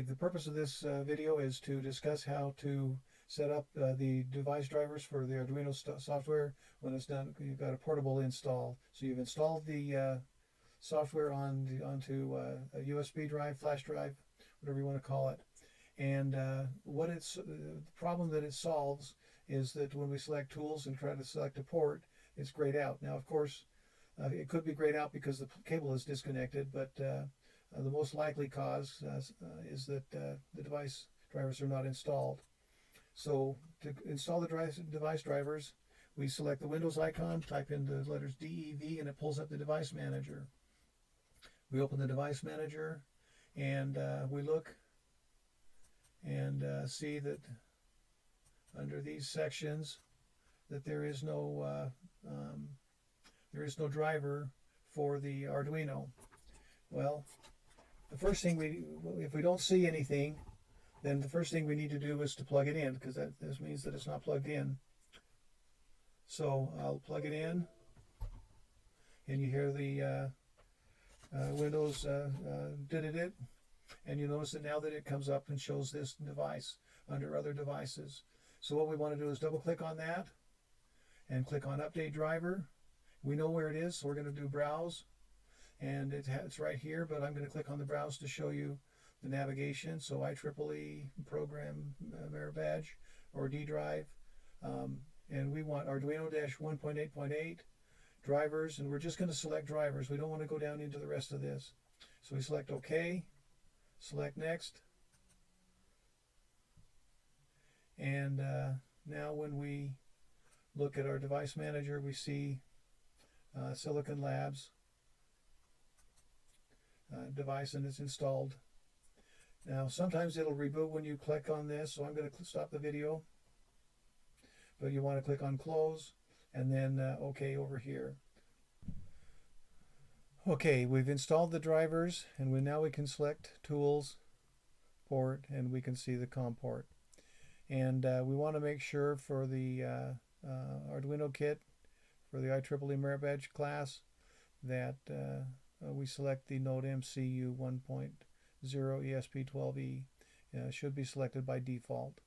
Okay, the purpose of this video is to discuss how to set up the device drivers for the Arduino software when it's done. You've got a portable install. So you've installed the software onto a USB drive, flash drive, whatever you want to call it. And the problem that it solves is that when we select tools and try to select a port, it's grayed out. Now, of course, it could be grayed out because the cable is disconnected, but the most likely cause is that the device drivers are not installed. So to install the device drivers, we select the Windows icon, type in the letters DEV, and it pulls up the device manager. We open the device manager, and we look and see that under these sections that there is no driver for the Arduino. Well, the first thing if we don't see anything, then the first thing we need to do is to plug it in, because this means that it's not plugged in. So I'll plug it in, and you hear the Windows did it, and you notice that now that it comes up and shows this device under other devices. So what we want to do is double click on that and click on Update Driver. We know where it is, so we're going to do Browse, and it's right here, but I'm going to click on the Browse to show you the navigation. So IEEE Program Merit Badge or D drive, and we want Arduino-1.8.8 drivers, and we're just going to select drivers. We don't want to go down into the rest of this. So we select OK, select Next, and now when we look at our device manager, we see Silicon Labs device, and it's installed. Now sometimes it'll reboot when you click on this, so I'm going to stop the video, but you want to click on Close and then OK over here. Okay, we've installed the drivers, and now we can select Tools, Port, and we can see the COM port. And we want to make sure for the Arduino kit for the IEEE Merit Badge class that we select the Node MCU 1.0 ESP12E. It should be selected by default.